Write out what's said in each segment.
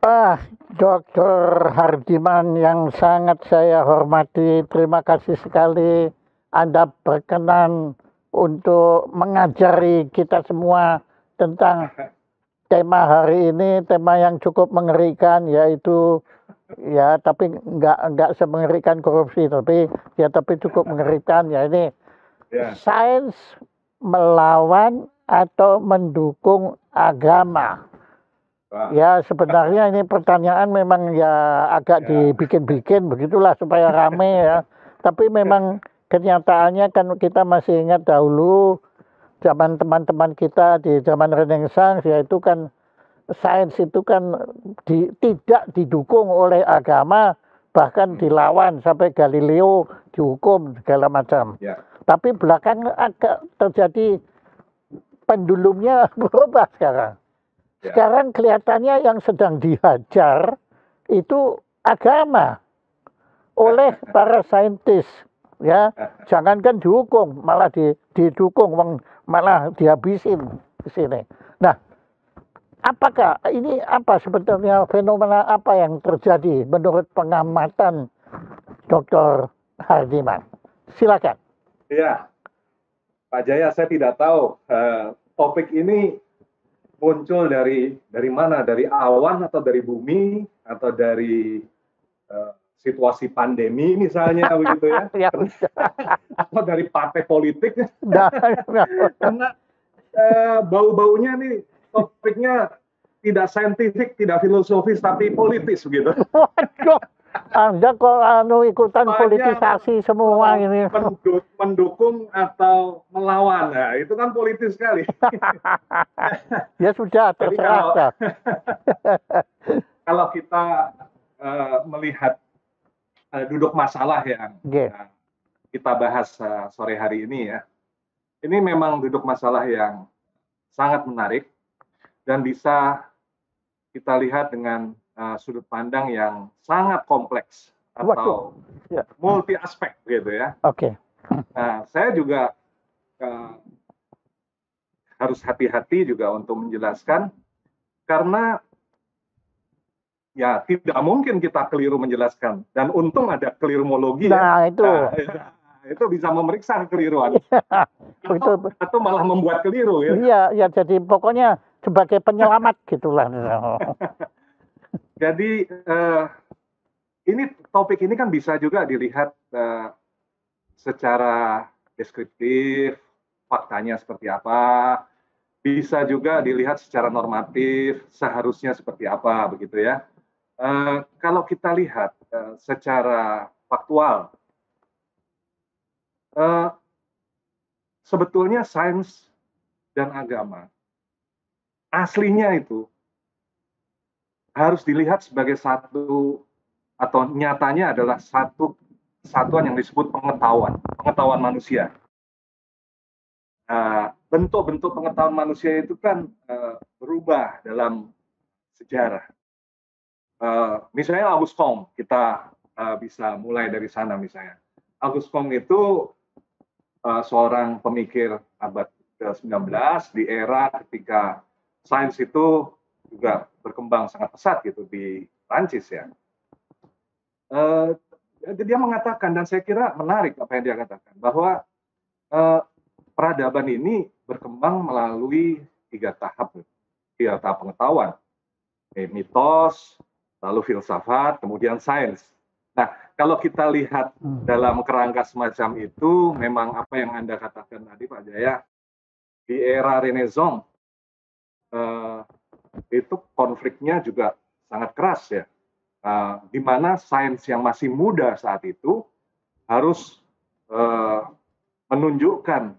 Ah, Dr. Hardiman yang sangat saya hormati, terima kasih sekali Anda berkenan untuk mengajari kita semua tentang tema hari ini, tema yang cukup mengerikan, yaitu ya tapi nggak semengerikan korupsi, tapi cukup mengerikan, ya ini Ya, sains melawan atau mendukung agama. Pak. Ya sebenarnya ini pertanyaan memang ya agak Ya, dibikin-bikin begitulah supaya rame ya. Tapi memang kenyataannya kan kita masih ingat dahulu zaman teman-teman kita di zaman Renaissance, yaitu kan sains itu kan tidak didukung oleh agama, bahkan dilawan sampai Galileo dihukum segala macam. ya, Tapi belakangan agak terjadi pendulumnya berubah sekarang. ya. Sekarang kelihatannya yang sedang dihajar itu agama oleh para saintis, ya. Jangankan dihukum, malah didukung, malah dihabisin di sini. Nah, apakah ini apa sebetulnya fenomena apa yang terjadi menurut pengamatan Dr. Hardiman? Silakan. Iya, Pak Jaya, saya tidak tahu topik ini muncul dari mana, dari awan atau dari bumi atau dari situasi pandemi misalnya begitu ya, Ya, atau dari partai politik, nah, karena bau-baunya nih topiknya tidak saintifik, tidak filosofis, tapi politis begitu. waduh, Anda kok ikutan politisasi semua ini. Mendukung atau melawan, nah itu kan politis sekali. Ya sudah, Jadi terserah dah. kalau kita melihat duduk masalah yang Oke. kita bahas sore hari ini ya, ini memang duduk masalah yang sangat menarik dan bisa kita lihat dengan sudut pandang yang sangat kompleks Waduh. atau Ya. multi aspek gitu ya. Oke. Nah, saya juga harus hati-hati juga untuk menjelaskan karena ya tidak mungkin kita keliru menjelaskan dan untung ada kelirumologi ya. Nah, itu. Itu bisa memeriksa kekeliruan atau malah membuat keliru ya. Iya, ya jadi pokoknya sebagai penyelamat gitulah. Jadi ini topik ini kan bisa juga dilihat secara deskriptif, faktanya seperti apa, bisa juga dilihat secara normatif, seharusnya seperti apa begitu ya. Kalau kita lihat secara faktual, sebetulnya sains dan agama aslinya itu harus dilihat sebagai satu atau nyatanya adalah satu satuan yang disebut pengetahuan manusia. Bentuk-bentuk pengetahuan manusia itu kan berubah dalam sejarah. Misalnya Auguste Comte, kita bisa mulai dari sana misalnya. Auguste Comte itu seorang pemikir abad ke-19 di era ketika sains itu juga berkembang sangat pesat gitu di Prancis ya. Dia mengatakan, dan saya kira menarik apa yang dia katakan, bahwa peradaban ini berkembang melalui tiga tahap pengetahuan, mitos, lalu filsafat, kemudian sains. Nah, kalau kita lihat dalam kerangka semacam itu, memang apa yang Anda katakan tadi Pak Jaya, di era Renaissance itu konfliknya juga sangat keras ya, di mana sains yang masih muda saat itu harus menunjukkan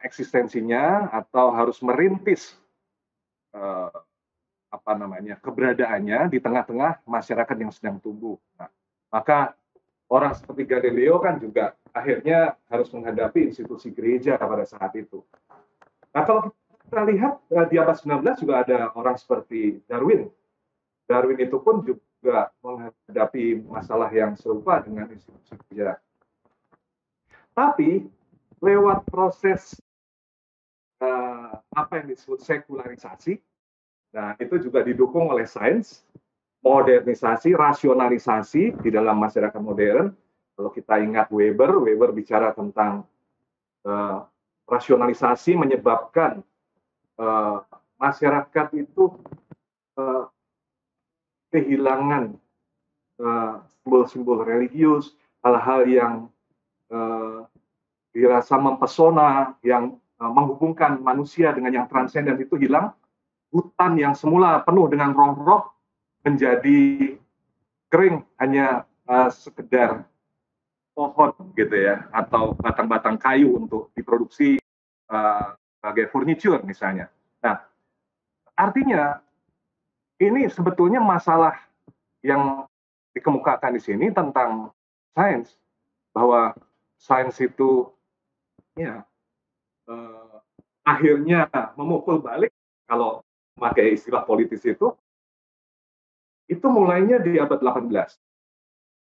eksistensinya atau harus merintis keberadaannya di tengah-tengah masyarakat yang sedang tumbuh. Nah, maka orang seperti Galileo kan juga akhirnya harus menghadapi institusi gereja pada saat itu. Nah, kalau kita lihat di abad 19 juga ada orang seperti Darwin. Darwin itu pun juga menghadapi masalah yang serupa dengan institusi gereja. Tapi lewat proses apa yang disebut sekularisasi, nah itu juga didukung oleh sains. modernisasi, rasionalisasi di dalam masyarakat modern. Kalau kita ingat Weber bicara tentang rasionalisasi menyebabkan masyarakat itu kehilangan simbol-simbol religius, hal-hal yang dirasa mempesona, yang menghubungkan manusia dengan yang transenden itu hilang. Hutan yang semula penuh dengan roh-roh menjadi kering, hanya sekedar pohon gitu ya, atau batang-batang kayu untuk diproduksi sebagai furniture misalnya. Nah, artinya ini sebetulnya masalah yang dikemukakan di sini tentang sains, bahwa sains itu ya akhirnya memukul balik, kalau memakai istilah politis itu mulainya di abad 18,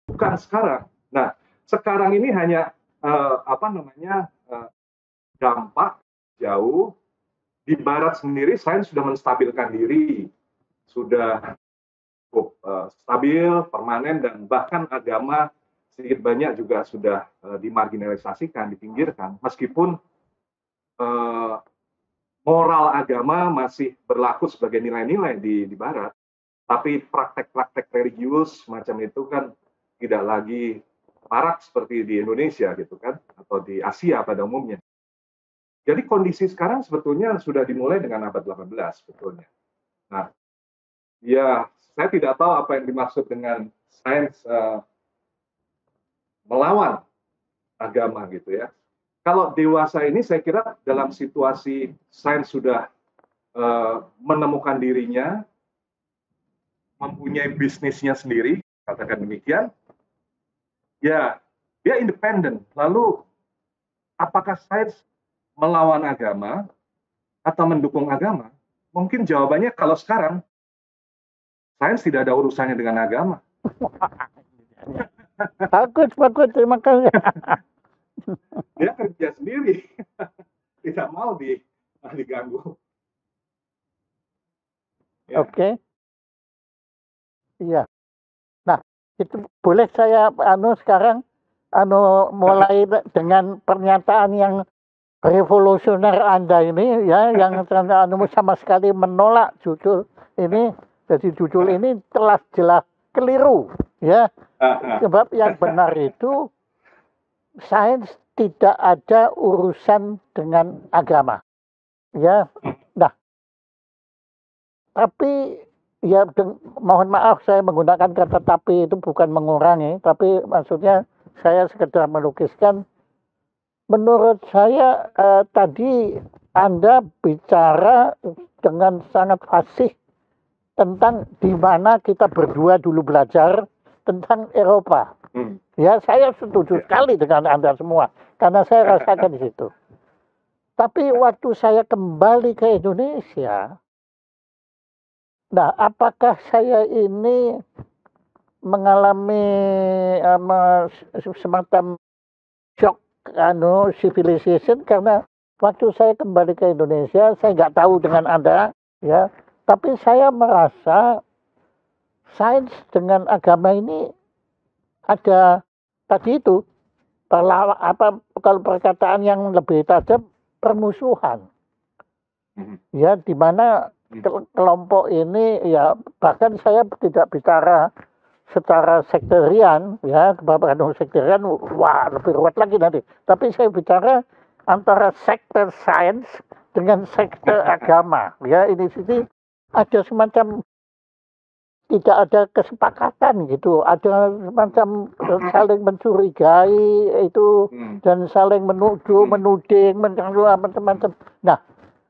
bukan sekarang. Nah, sekarang ini hanya dampak jauh. Di Barat sendiri sains sudah menstabilkan diri, sudah cukup stabil, permanen, dan bahkan agama sedikit banyak juga sudah dimarginalisasikan, dipinggirkan, meskipun moral agama masih berlaku sebagai nilai-nilai di Barat, tapi praktek-praktek religius macam itu kan tidak lagi marak seperti di Indonesia gitu kan, atau di Asia pada umumnya. Jadi kondisi sekarang sebetulnya sudah dimulai dengan abad 18 sebetulnya. Nah, ya saya tidak tahu apa yang dimaksud dengan sains melawan agama gitu ya. Kalau dewasa ini saya kira dalam situasi sains sudah menemukan dirinya, mempunyai bisnisnya sendiri, katakan demikian, ya dia independen. Lalu apakah sains melawan agama atau mendukung agama? Mungkin jawabannya kalau sekarang sains tidak ada urusannya dengan agama. Bagus, terima kasih. Dia kerja sendiri, tidak mau diganggu. Ya. Oke. Iya. Nah, itu boleh saya sekarang mulai dengan pernyataan yang revolusioner Anda ini ya, yang sama sekali menolak judul ini. Jadi judul ini telah jelas keliru ya. Sebab yang benar itu sains tidak ada urusan dengan agama. Ya. Nah, tapi ya mohon maaf saya menggunakan kata tapi itu bukan mengurangi, tapi maksudnya saya sekedar melukiskan. Menurut saya tadi Anda bicara dengan sangat fasih tentang di mana kita berdua dulu belajar tentang Eropa. Ya, saya setuju sekali dengan Anda semua karena saya rasakan di situ. Tapi waktu saya kembali ke Indonesia, nah, apakah saya ini mengalami semacam shock civilization karena waktu saya kembali ke Indonesia, saya nggak tahu dengan Anda, ya, tapi saya merasa sains dengan agama ini ada tadi itu kalau perkataan yang lebih tajam permusuhan, ya, di mana kelompok ini ya bahkan saya tidak bicara secara sekterian ya, sekterian wah lebih ruwet lagi nanti. Tapi saya bicara antara sektor sains dengan sektor agama ya, ini sini ada semacam tidak ada kesepakatan gitu, ada semacam saling mencurigai itu dan saling menuduh, menuding, macam-macam. Nah,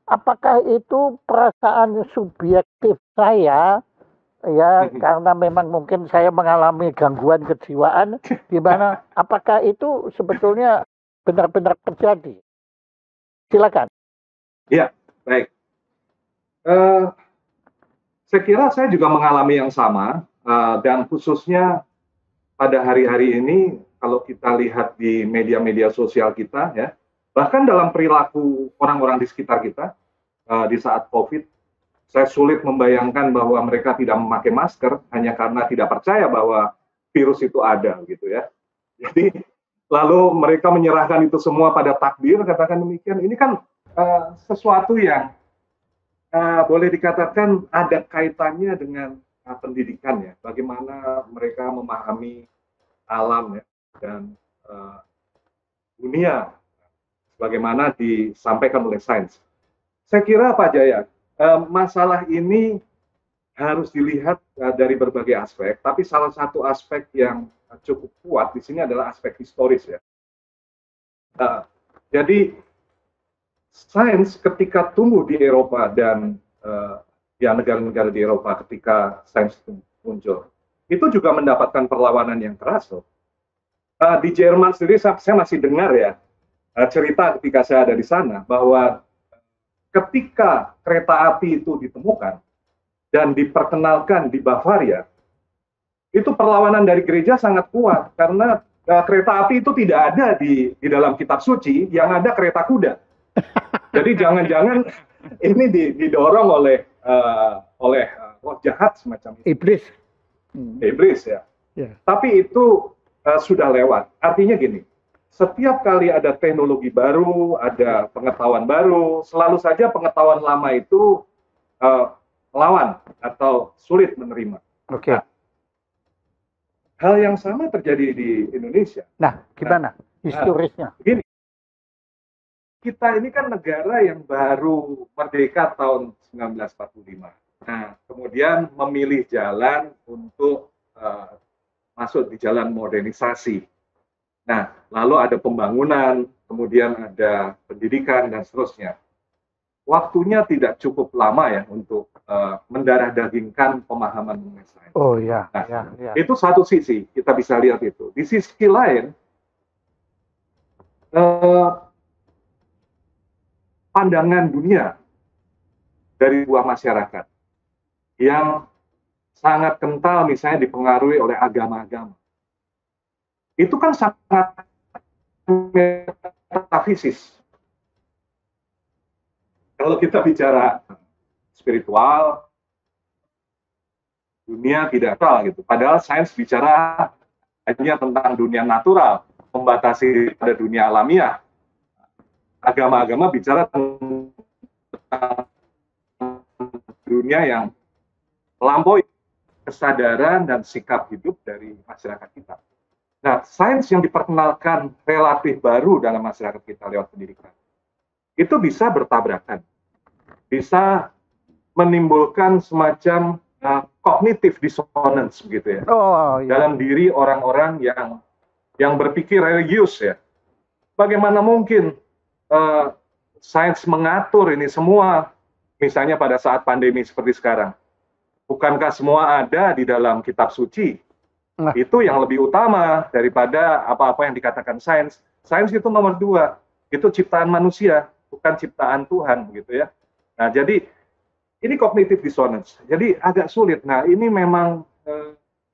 apakah itu perasaan subjektif saya? Ya, karena memang mungkin saya mengalami gangguan kejiwaan, di mana apakah itu sebetulnya benar-benar terjadi? Silakan. Iya, baik. Saya kira saya juga mengalami yang sama, dan khususnya pada hari-hari ini kalau kita lihat di media-media sosial kita, ya, bahkan dalam perilaku orang-orang di sekitar kita di saat COVID, Saya sulit membayangkan bahwa mereka tidak memakai masker hanya karena tidak percaya bahwa virus itu ada gitu ya. Jadi lalu mereka menyerahkan itu semua pada takdir, katakan demikian. Ini kan sesuatu yang boleh dikatakan ada kaitannya dengan pendidikan ya. Bagaimana mereka memahami alam ya dan dunia bagaimana disampaikan oleh sains. Saya kira Pak Jaya, masalah ini harus dilihat dari berbagai aspek, tapi salah satu aspek yang cukup kuat di sini adalah aspek historis ya. Jadi sains ketika tumbuh di Eropa dan ya negara-negara di Eropa ketika sains itu muncul, itu juga mendapatkan perlawanan yang keras loh. Di Jerman sendiri saya masih dengar ya cerita ketika saya ada di sana bahwa ketika kereta api itu ditemukan dan diperkenalkan di Bavaria, itu perlawanan dari gereja sangat kuat karena kereta api itu tidak ada di dalam kitab suci, yang ada kereta kuda. Jadi jangan-jangan ini didorong oleh roh jahat semacam itu. Iblis. Iblis ya. Yeah. Tapi itu sudah lewat. Artinya gini, setiap kali ada teknologi baru, ada pengetahuan baru, selalu saja pengetahuan lama itu melawan atau sulit menerima. Oke. Nah, hal yang sama terjadi di Indonesia. Nah, gimana historisnya? Begini, kita ini kan negara yang baru merdeka tahun 1945. Nah, kemudian memilih jalan untuk masuk di jalan modernisasi. Nah, lalu ada pembangunan, kemudian ada pendidikan dan seterusnya. Waktunya tidak cukup lama ya untuk mendarah dagingkan pemahaman mengenai sains. Oh ya, nah, ya. Itu satu sisi kita bisa lihat itu. Di sisi lain, pandangan dunia dari buah masyarakat yang sangat kental misalnya dipengaruhi oleh agama-agama. Itu kan sangat metafisis. Kalau kita bicara spiritual, dunia tidak tahu gitu. Padahal sains bicara hanya tentang dunia natural, membatasi pada dunia alamiah. Agama-agama bicara tentang dunia yang melampaui kesadaran dan sikap hidup dari masyarakat kita. Nah, sains yang diperkenalkan relatif baru dalam masyarakat kita lewat pendidikan, itu bisa bertabrakan, bisa menimbulkan semacam cognitive dissonance begitu ya, dalam diri orang-orang yang berpikir religius ya. Bagaimana mungkin sains mengatur ini semua, misalnya pada saat pandemi seperti sekarang? Bukankah semua ada di dalam kitab suci? Nah, itu yang lebih utama daripada apa-apa yang dikatakan sains. Sains itu nomor 2, itu ciptaan manusia, bukan ciptaan Tuhan, gitu ya. Nah, jadi ini cognitive dissonance. Jadi agak sulit. Nah, ini memang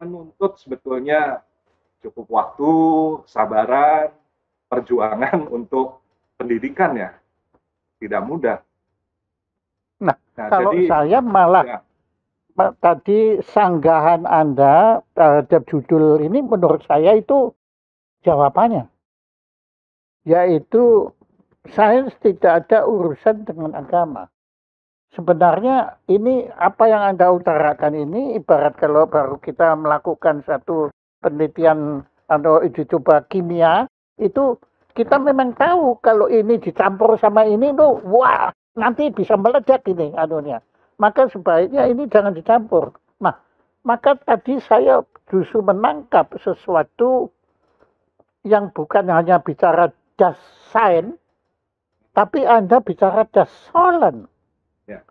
menuntut sebetulnya cukup waktu, sabaran, perjuangan untuk pendidikan ya. Tidak mudah. Nah kalau jadi, saya malah ya. Tadi sanggahan Anda terhadap judul ini menurut saya itu jawabannya. Yaitu sains tidak ada urusan dengan agama. Sebenarnya ini apa yang Anda utarakan ini ibarat kalau baru kita melakukan satu penelitian atau uji coba kimia, itu kita memang tahu kalau ini dicampur sama ini tuh wah nanti bisa meledak ini anunya. Maka sebaiknya ini jangan dicampur. Nah, maka tadi saya justru menangkap sesuatu yang bukan hanya bicara das Sein, tapi Anda bicara das Sollen. Ya.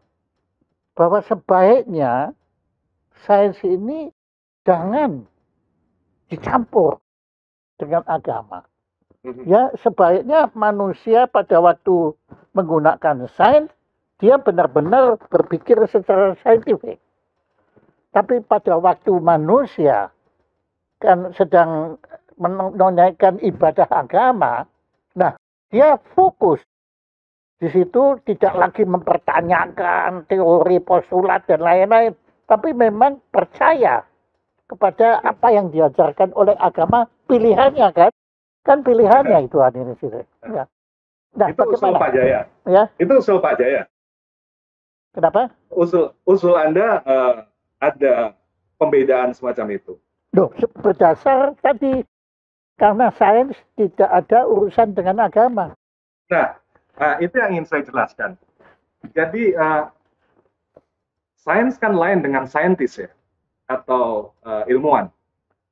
Bahwa sebaiknya sains ini jangan dicampur dengan agama. Ya, sebaiknya manusia pada waktu menggunakan sains, dia benar-benar berpikir secara saintifik. Tapi pada waktu manusia kan sedang menunaikan ibadah agama, nah dia fokus Di situ tidak lagi mempertanyakan teori postulat dan lain-lain, tapi memang percaya kepada apa yang diajarkan oleh agama pilihannya kan? Kan pilihannya itu ini sih. Ya. Nah, Itu usul bagaimana? Pak Jaya. Ya, Itu usul Pak Jaya. kenapa? Usul Anda ada pembedaan semacam itu. Loh, berdasar tadi karena sains tidak ada urusan dengan agama. Nah, itu yang ingin saya jelaskan. Jadi sains kan lain dengan saintis ya, atau ilmuwan.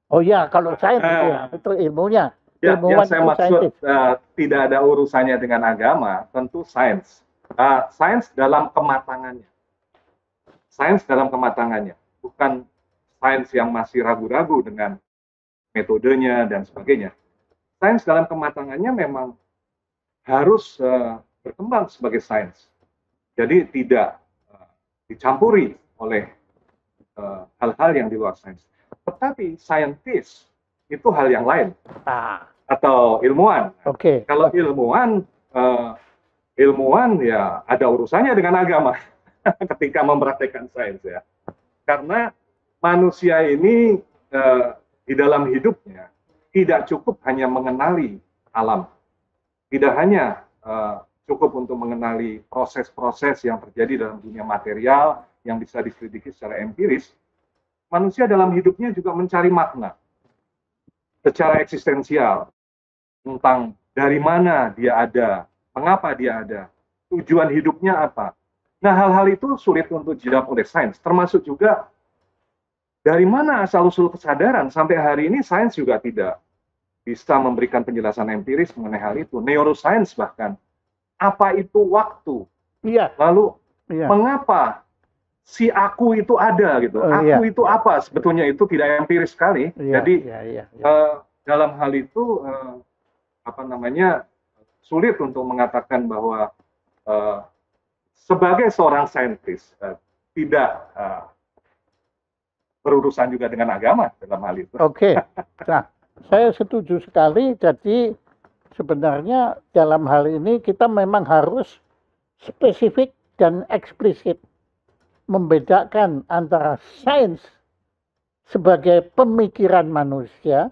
Oh ya, kalau sains itu ilmunya. Ya, Ilmuwan yang saya itu maksud saintis. tidak ada urusannya dengan agama, tentu sains. Sains dalam kematangannya. Sains dalam kematangannya, bukan sains yang masih ragu-ragu dengan metodenya dan sebagainya. Sains dalam kematangannya memang harus berkembang sebagai sains. Jadi tidak dicampuri oleh hal-hal yang di luar sains. Tetapi saintis itu hal yang lain. Atau ilmuwan. Oke. Kalau ilmuwan ya ada urusannya dengan agama ketika mempraktekkan sains ya. Karena manusia ini di dalam hidupnya tidak cukup hanya mengenali alam, tidak hanya cukup untuk mengenali proses-proses yang terjadi dalam dunia material yang bisa diselidiki secara empiris. Manusia dalam hidupnya juga mencari makna secara eksistensial tentang dari mana dia ada, mengapa dia ada, tujuan hidupnya apa. Nah, hal-hal itu sulit untuk dijawab oleh sains, termasuk juga dari mana asal-usul kesadaran. Sampai hari ini sains juga tidak bisa memberikan penjelasan empiris mengenai hal itu. Neuroscience bahkan, apa itu waktu? Iya. Lalu mengapa si aku itu ada gitu? Aku itu apa? Sebetulnya itu tidak empiris sekali. Jadi dalam hal itu sulit untuk mengatakan bahwa sebagai seorang saintis tidak berurusan juga dengan agama dalam hal itu. Oke. Nah, saya setuju sekali. Jadi sebenarnya dalam hal ini kita memang harus spesifik dan eksplisit membedakan antara sains sebagai pemikiran manusia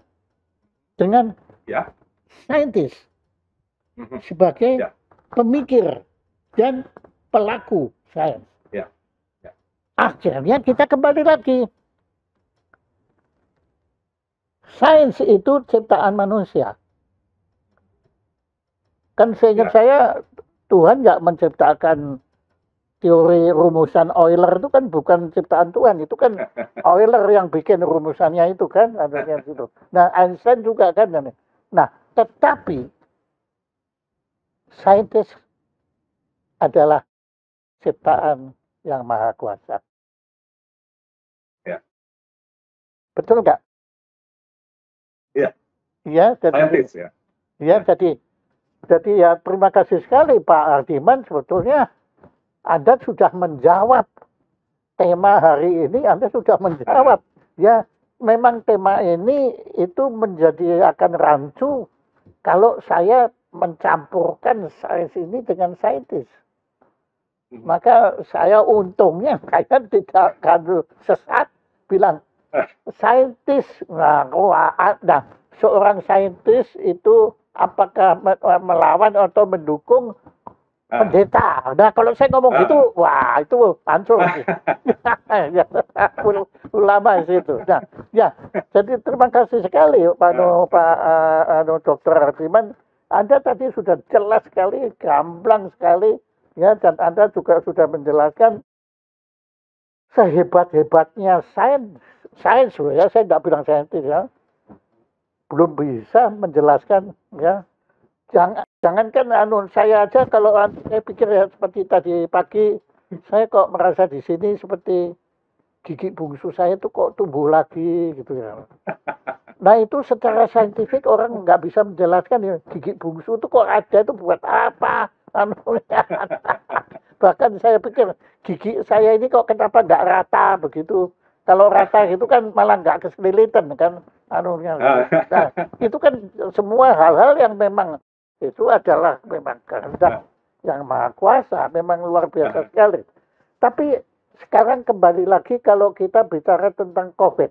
dengan saintis sebagai pemikir dan pelaku sains. Akhirnya kita kembali lagi. Sains itu ciptaan manusia. Kan seingat saya Tuhan nggak menciptakan teori rumusan Euler itu kan bukan ciptaan Tuhan, itu kan Euler yang bikin rumusannya itu kan, adanya gitu. Nah, Einstein juga kan. Nah, tetapi saintis adalah ciptaan yang maha kuasa. Betul nggak? Iya. Iya, saintis ya. Iya, jadi ya terima kasih sekali Pak Hardiman, sebetulnya Anda sudah menjawab tema hari ini, Anda sudah menjawab. Ya, memang tema ini itu menjadi akan rancu kalau saya mencampurkan sains ini dengan saintis. Maka saya untungnya saya tidak akan sesat bilang saintis. Nah, seorang saintis itu apakah melawan atau mendukung pendeta? Nah, kalau saya ngomong gitu, wah itu hancur. Ulama itu. Nah, ya, jadi terima kasih sekali Pak Dr. Hardiman. Anda tadi sudah jelas sekali, gamblang sekali, ya, dan Anda juga sudah menjelaskan sehebat-hebatnya sains ya, saya nggak bilang saintis ya, belum bisa menjelaskan ya. Jangankan saya aja, kalau saya pikir ya seperti tadi pagi, saya kok merasa di sini seperti gigi bungsu saya tuh kok tumbuh lagi gitu ya. Nah itu secara saintifik orang nggak bisa menjelaskan ya, gigi bungsu itu kok ada itu buat apa? Bahkan saya pikir gigi saya ini kok kenapa nggak rata begitu? Kalau rata itu kan malah nggak keselilitan kan, Nah, itu kan semua hal-hal yang memang itu adalah memang kehendak yang Maha Kuasa, memang luar biasa Ya. sekali. Tapi sekarang kembali lagi kalau kita bicara tentang COVID.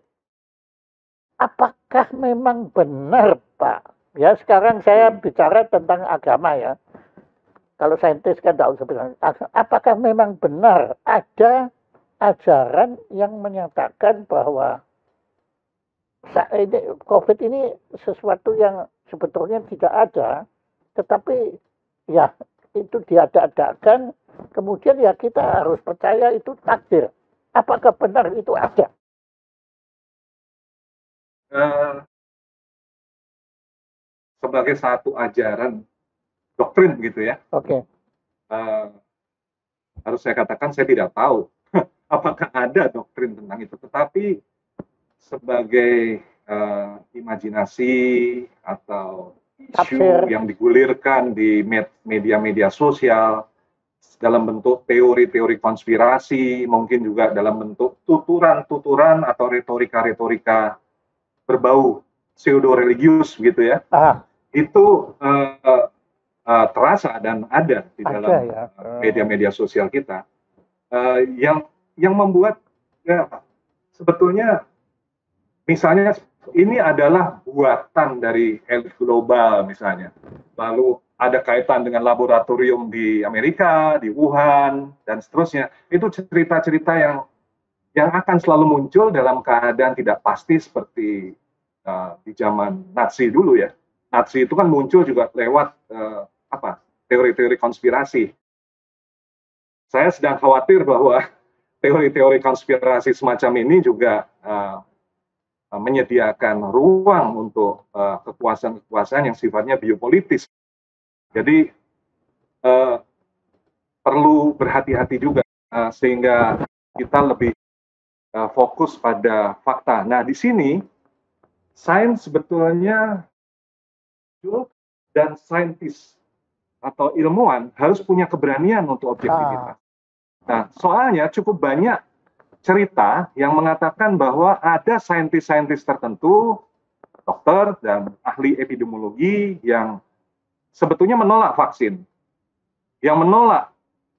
Apakah memang benar, Pak? Ya, sekarang saya bicara tentang agama ya. Kalau saintis kan tidak usah bilang. Apakah memang benar ada ajaran yang menyatakan bahwa COVID ini sesuatu yang sebetulnya tidak ada, tetapi ya itu diada-adakan, kemudian ya kita harus percaya itu takdir. Apakah benar itu ada? Sebagai satu ajaran doktrin gitu ya, Oke. harus saya katakan saya tidak tahu apakah ada doktrin tentang itu, tetapi sebagai imajinasi atau Tafsir. isu yang digulirkan di media-media sosial dalam bentuk teori-teori konspirasi, mungkin juga dalam bentuk tuturan-tuturan atau retorika-retorika berbau pseudo-religius gitu ya, itu terasa dan ada di dalam ya. media-media sosial kita, yang membuat ya, sebetulnya misalnya ini adalah buatan dari elit global misalnya, lalu ada kaitan dengan laboratorium di Amerika, di Wuhan dan seterusnya. Itu cerita-cerita yang akan selalu muncul dalam keadaan tidak pasti seperti di zaman Nazi dulu ya. Nazi itu kan muncul juga lewat teori-teori konspirasi. Saya sedang khawatir bahwa teori-teori konspirasi semacam ini juga menyediakan ruang untuk kekuasaan-kekuasaan yang sifatnya biopolitis. Jadi perlu berhati-hati juga sehingga kita lebih fokus pada fakta. Nah, di sini sains sebetulnya dan saintis atau ilmuwan harus punya keberanian untuk objektivitas. Nah, soalnya cukup banyak cerita yang mengatakan bahwa ada saintis-saintis tertentu, dokter dan ahli epidemiologi yang sebetulnya menolak vaksin, yang menolak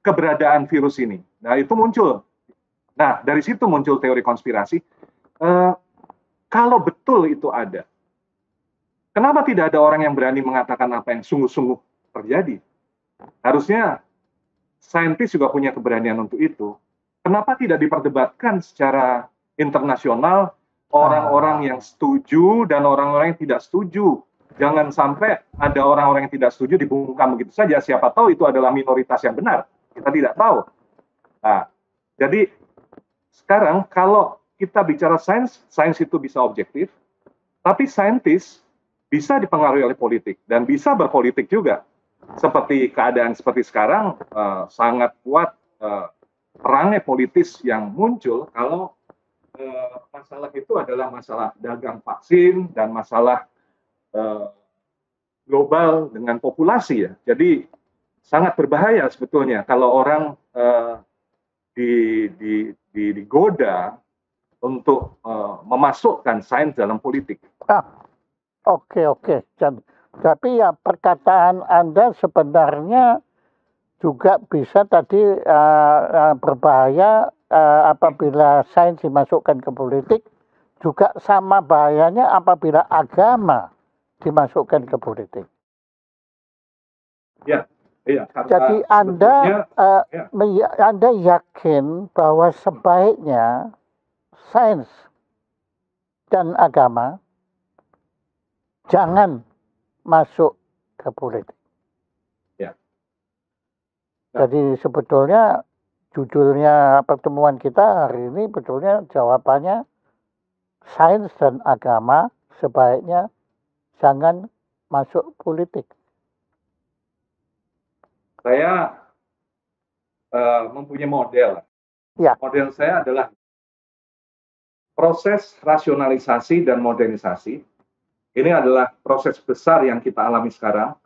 keberadaan virus ini. Nah, itu muncul. Nah, dari situ muncul teori konspirasi. Kalau betul itu ada, kenapa tidak ada orang yang berani mengatakan apa yang sungguh-sungguh terjadi? Harusnya saintis juga punya keberanian untuk itu. Kenapa tidak diperdebatkan secara internasional orang-orang yang setuju dan orang-orang yang tidak setuju? Jangan sampai ada orang-orang yang tidak setuju dibungkam begitu saja. Siapa tahu itu adalah minoritas yang benar. Kita tidak tahu. Nah, jadi sekarang kalau kita bicara sains, sains itu bisa objektif, tapi saintis bisa dipengaruhi oleh politik dan bisa berpolitik juga. Seperti keadaan seperti sekarang, sangat kuat perangnya politis yang muncul kalau masalah itu adalah masalah dagang vaksin dan masalah global dengan populasi ya. Jadi sangat berbahaya sebetulnya kalau orang digoda untuk memasukkan sains dalam politik. Oke. Tapi ya perkataan Anda sebenarnya juga bisa tadi berbahaya apabila sains dimasukkan ke politik, juga sama bahayanya apabila agama dimasukkan ke politik. Ya, iya. Jadi Anda yakin bahwa sebaiknya sains dan agama jangan masuk ke politik. Ya. Jadi sebetulnya judulnya pertemuan kita hari ini betulnya jawabannya sains dan agama sebaiknya jangan masuk politik. Saya mempunyai model. Ya. Model saya adalah proses rasionalisasi dan modernisasi. Ini adalah proses besar yang kita alami sekarang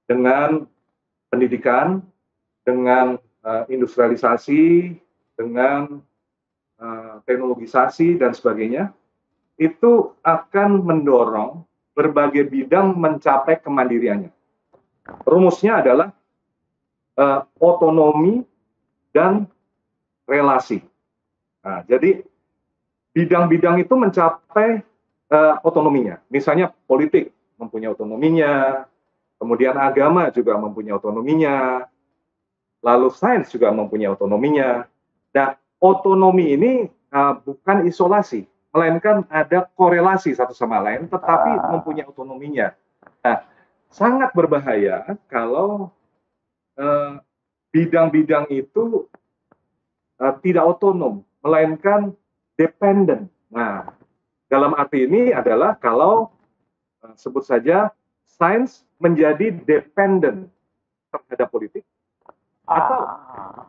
dengan pendidikan, dengan industrialisasi, dengan teknologisasi dan sebagainya. Itu akan mendorong berbagai bidang mencapai kemandiriannya. Rumusnya adalah otonomi dan relasi. Nah, jadi bidang-bidang itu mencapai otonominya. Misalnya politik mempunyai otonominya, kemudian agama juga mempunyai otonominya, lalu sains juga mempunyai otonominya. Nah, otonomi ini bukan isolasi, melainkan ada korelasi satu sama lain, tetapi mempunyai otonominya. Nah, sangat berbahaya kalau bidang-bidang itu tidak otonom, melainkan dependent. Nah, dalam arti ini adalah kalau sebut saja sains menjadi dependent terhadap politik, atau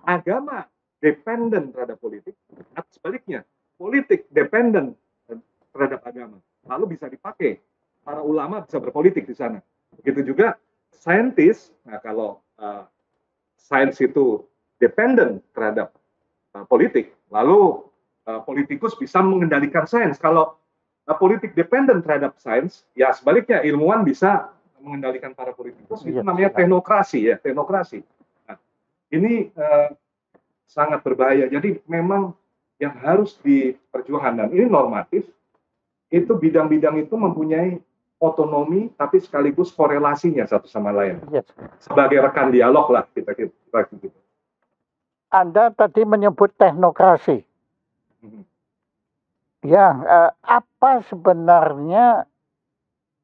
agama dependent terhadap politik, atau sebaliknya politik dependent terhadap agama. Lalu bisa dipakai, para ulama bisa berpolitik di sana. Begitu juga saintis. Nah, kalau sains itu dependent terhadap politik, lalu politikus bisa mengendalikan sains. Kalau politik dependent terhadap sains, ya sebaliknya ilmuwan bisa mengendalikan para politikus. Itu namanya teknokrasi, ya, teknokrasi. Nah, ini sangat berbahaya. Jadi memang yang harus diperjuangkan, dan ini normatif, itu bidang-bidang itu mempunyai otonomi, tapi sekaligus korelasinya satu sama lain. Sebagai rekan dialog lah kita gitu. Anda tadi menyebut teknokrasi. Ya, apa sebenarnya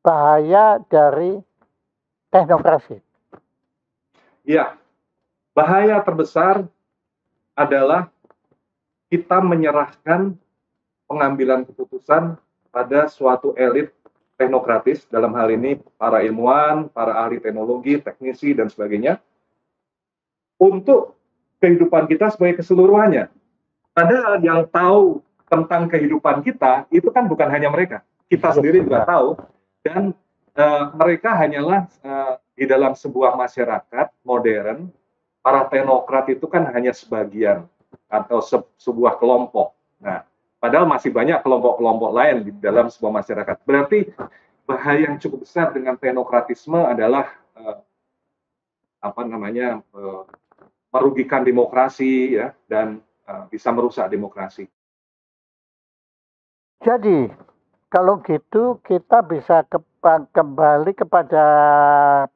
bahaya dari teknokrasi? Ya, bahaya terbesar adalah kita menyerahkan pengambilan keputusan pada suatu elit teknokratis, dalam hal ini para ilmuwan, para ahli teknologi, teknisi, dan sebagainya, untuk kehidupan kita sebagai keseluruhannya. Padahal yang tahu tentang kehidupan kita itu kan bukan hanya mereka, kita sendiri juga tahu, dan mereka hanyalah di dalam sebuah masyarakat modern, para teknokrat itu kan hanya sebagian atau sebuah kelompok. Nah, padahal masih banyak kelompok-kelompok lain di dalam sebuah masyarakat. Berarti bahaya yang cukup besar dengan teknokratisme adalah merugikan demokrasi, ya, dan bisa merusak demokrasi. Jadi, kalau gitu kita bisa kembali kepada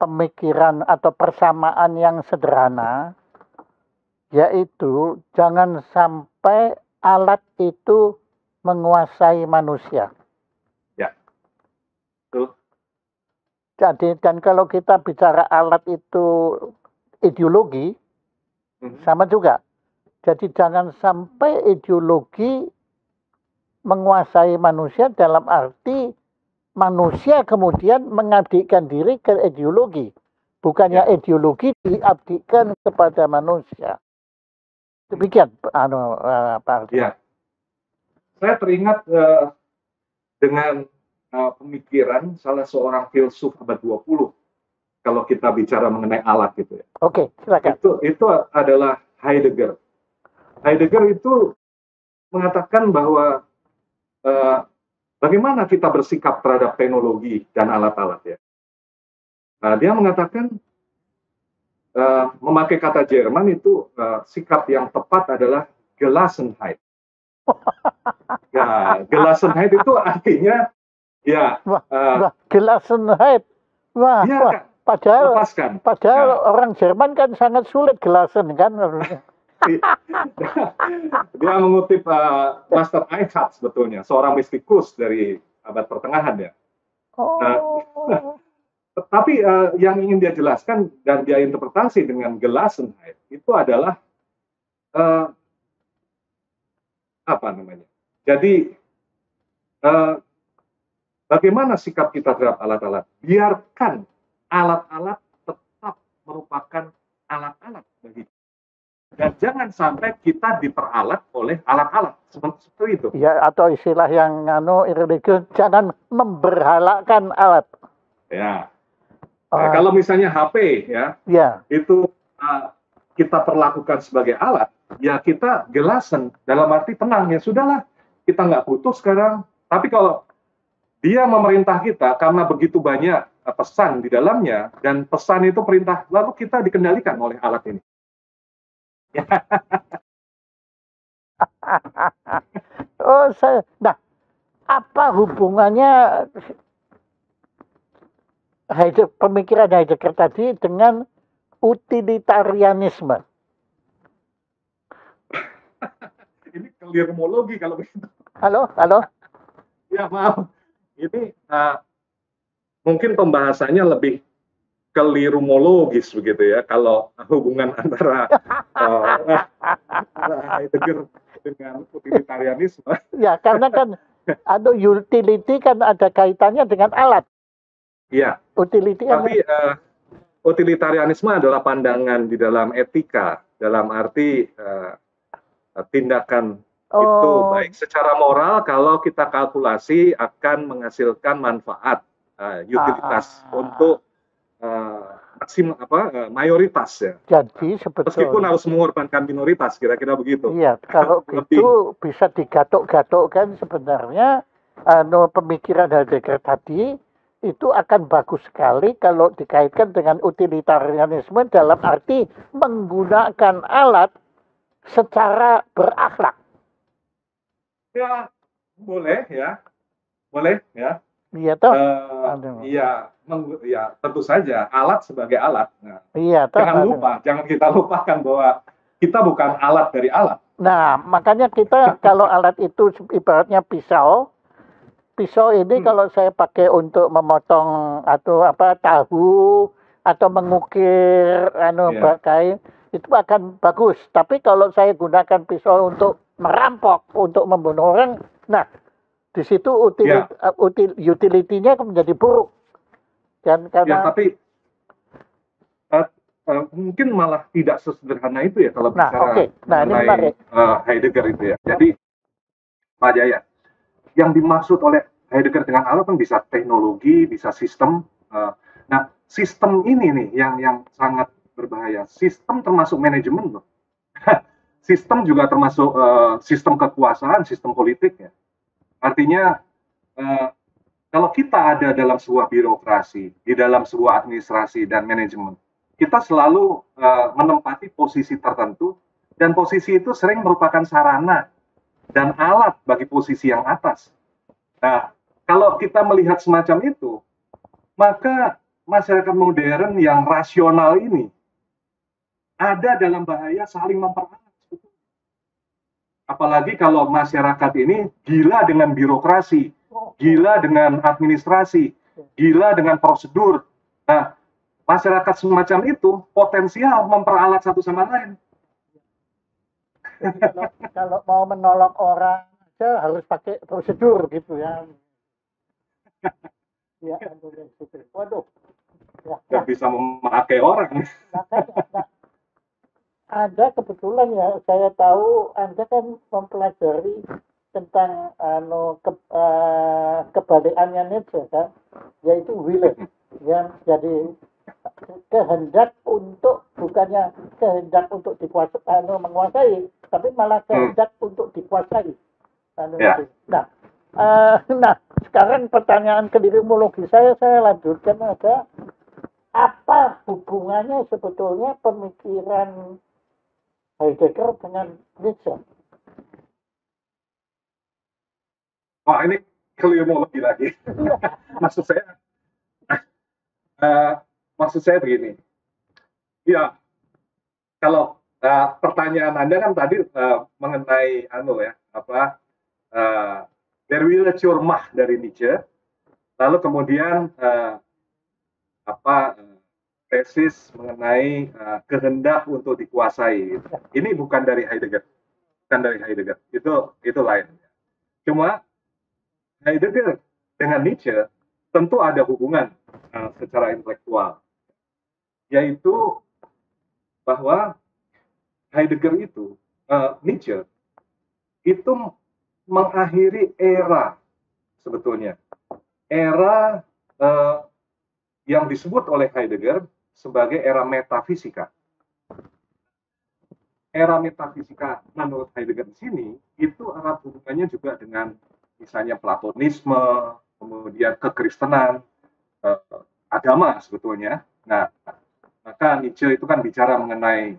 pemikiran atau persamaan yang sederhana, yaitu jangan sampai alat itu menguasai manusia. Ya, betul. Jadi, dan kalau kita bicara alat itu ideologi, sama juga. Jadi jangan sampai ideologi menguasai manusia dalam arti manusia kemudian mengabdikan diri ke ideologi. Bukannya ideologi diabdikan kepada manusia. Demikian, Pak Ardi. Ya. Saya teringat dengan pemikiran salah seorang filsuf abad 20, kalau kita bicara mengenai alat gitu ya. Oke, silakan. Itu adalah Heidegger. Heidegger itu mengatakan bahwa bagaimana kita bersikap terhadap teknologi dan alat-alat, ya. Dia mengatakan memakai kata Jerman itu sikap yang tepat adalah Gelassenheit. Ya, Gelassenheit itu artinya ya Gelassenheit. Wah, ya, wah. Padahal ya. Orang Jerman kan sangat sulit gelasen kan. Dia mengutip Master Eckhart sebetulnya, seorang mistikus dari abad pertengahan, ya. Tapi yang ingin dia jelaskan dan dia interpretasi dengan Gelassenheit itu adalah Jadi bagaimana sikap kita terhadap alat-alat? Biarkan alat-alat tetap merupakan alat-alat bagi kita. Dan jangan sampai kita diperalat oleh alat-alat seperti itu. Ya, atau istilah yang religius, jangan memberhalakan alat. Ya. Kalau misalnya HP, ya. Itu kita perlakukan sebagai alat, ya kita gelasen dalam arti tenang, ya sudahlah, kita nggak butuh sekarang. Tapi kalau dia memerintah kita karena begitu banyak pesan di dalamnya, dan pesan itu perintah, lalu kita dikendalikan oleh alat ini. Oh, nah, apa hubungannya pemikiran Heidegger tadi dengan utilitarianisme? Ini kelirumologi kalau begitu. Halo, halo. Ya maaf, ini mungkin pembahasannya lebih kelirumologis begitu ya, kalau hubungan antara Heidegger dengan utilitarianisme. Ya, karena kan ada utility kan ada kaitannya dengan alat. Iya. Utility kan. Tapi utilitarianisme adalah pandangan di dalam etika, dalam arti tindakan itu baik secara moral kalau kita kalkulasi akan menghasilkan manfaat, utilitas untuk mayoritas ya. Jadi sebetulnya meskipun harus mengorbankan minoritas, kira-kira begitu. Iya, kalau gitu bisa digatok-gatokkan sebenarnya pemikiran Heidegger tadi itu akan bagus sekali kalau dikaitkan dengan utilitarianisme dalam arti menggunakan alat secara berakhlak. Ya, boleh ya. Boleh ya. Iya toh? Iya, tentu saja alat sebagai alat. Nah, iya toh. Jangan kita lupakan bahwa kita bukan alat dari alat. Nah, makanya kita kalau alat itu ibaratnya pisau ini kalau saya pakai untuk memotong atau tahu atau mengukir pakai itu akan bagus. Tapi kalau saya gunakan pisau untuk merampok, untuk membunuh orang, nah di situ utility-nya menjadi buruk. Dan karena tapi mungkin malah tidak sesederhana itu ya kalau bicara mengenai Heidegger itu ya. Jadi Pak Jaya, yang dimaksud oleh Heidegger dengan alat kan bisa teknologi, bisa sistem. Nah, sistem ini nih yang sangat berbahaya. Sistem termasuk manajemen loh. Sistem juga termasuk sistem kekuasaan, sistem politik ya. Artinya kalau kita ada dalam sebuah birokrasi, di dalam sebuah administrasi dan manajemen, kita selalu menempati posisi tertentu, dan posisi itu sering merupakan sarana dan alat bagi posisi yang atas. Nah, kalau kita melihat semacam itu, maka masyarakat modern yang rasional ini ada dalam bahaya saling memperalat. Apalagi kalau masyarakat ini gila dengan birokrasi, gila dengan administrasi, gila dengan prosedur. Nah, masyarakat semacam itu potensial memperalat satu sama lain. Kalau mau menolong orang aja harus pakai prosedur gitu ya. Ya, waduh. Dan bisa memakai orang. Ada kebetulan ya, saya tahu Anda kan mempelajari tentang kebalikannya Nietzsche kan, yaitu willing, yang jadi kehendak untuk, bukannya kehendak untuk dikuasai, menguasai, tapi malah kehendak untuk dikuasai. Nah, sekarang pertanyaan kelirumologi saya lanjutkan aja. Apa hubungannya sebetulnya pemikiran Heidegger dengan Nietzsche? Oh, ini kelirumologi lagi. Maksud saya begini. Ya, kalau pertanyaan Anda kan tadi mengenai Der Wille zur Macht dari Nietzsche, lalu kemudian tesis mengenai kehendak untuk dikuasai. Ini bukan dari Heidegger, itu lain. Cuma Heidegger dengan Nietzsche tentu ada hubungan secara intelektual, yaitu bahwa Heidegger itu, Nietzsche itu mengakhiri era, sebetulnya era yang disebut oleh Heidegger sebagai era metafisika. Era metafisika menurut Heidegger di sini itu erat hubungannya juga dengan misalnya Platonisme, kemudian kekristenan, agama sebetulnya. Nah, maka Nietzsche itu kan bicara mengenai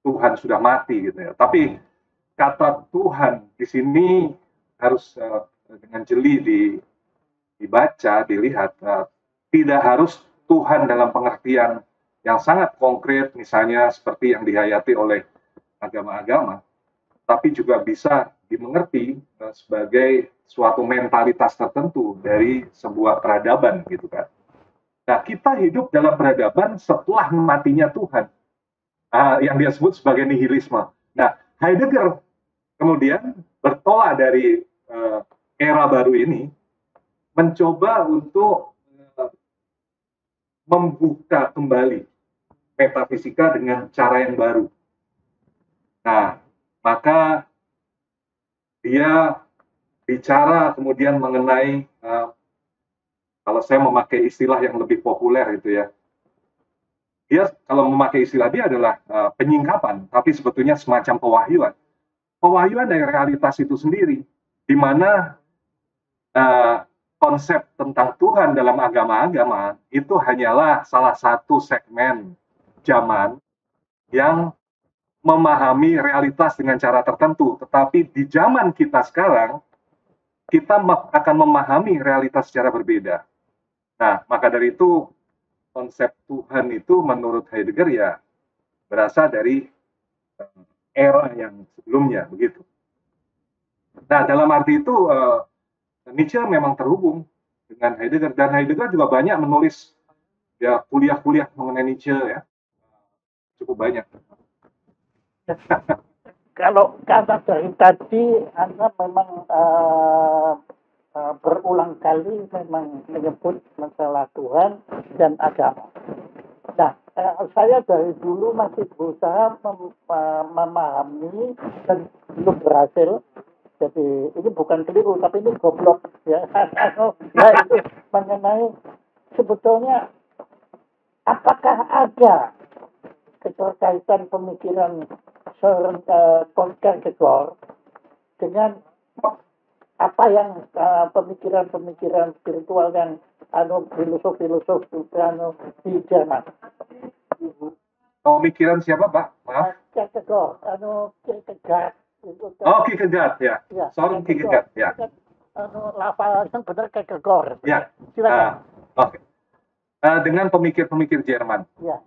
Tuhan sudah mati gitu ya. Tapi kata Tuhan di sini harus dengan jeli dibaca, dilihat. Tidak harus Tuhan dalam pengertian yang sangat konkret, misalnya seperti yang dihayati oleh agama-agama, tapi juga bisa dimengerti sebagai suatu mentalitas tertentu dari sebuah peradaban gitu kan. Nah, kita hidup dalam peradaban setelah matinya Tuhan, yang dia sebut sebagai nihilisme. Nah, Heidegger kemudian bertolak dari era baru ini, mencoba untuk membuka kembali metafisika dengan cara yang baru. Nah, maka dia bicara kemudian mengenai kalau saya memakai istilah yang lebih populer itu ya, dia kalau memakai istilah dia adalah penyingkapan, tapi sebetulnya semacam pewahyuan. Pewahyuan dari realitas itu sendiri, di mana konsep tentang Tuhan dalam agama-agama itu hanyalah salah satu segmen zaman yang memahami realitas dengan cara tertentu. Tetapi di zaman kita sekarang, kita akan memahami realitas secara berbeda. Nah, maka dari itu konsep Tuhan itu menurut Heidegger ya berasal dari era yang sebelumnya begitu. Nah, dalam arti itu Nietzsche memang terhubung dengan Heidegger, dan Heidegger juga banyak menulis ya kuliah-kuliah mengenai Nietzsche ya, cukup banyak. Kalau kata dari tadi Anda memang berulang kali memang menyebut masalah Tuhan dan agama. Nah, saya dari dulu masih berusaha memahami dan belum berhasil. Jadi ini bukan keliru, tapi ini goblok ya. Nah, itu mengenai sebetulnya apakah ada keterkaitan pemikiran Søren Kierkegaard dengan apa yang pemikiran-pemikiran spiritual yang filosof-filosof di Jerman. Pemikiran siapa, Pak? Maaf. Kierkegaard, Kierkegaard. Oh, Kierkegaard ya. Søren Kierkegaard ya. Lafal yang benar Kierkegaard. Ya. Silakan. Oke. Dengan pemikir-pemikir Jerman. Ya.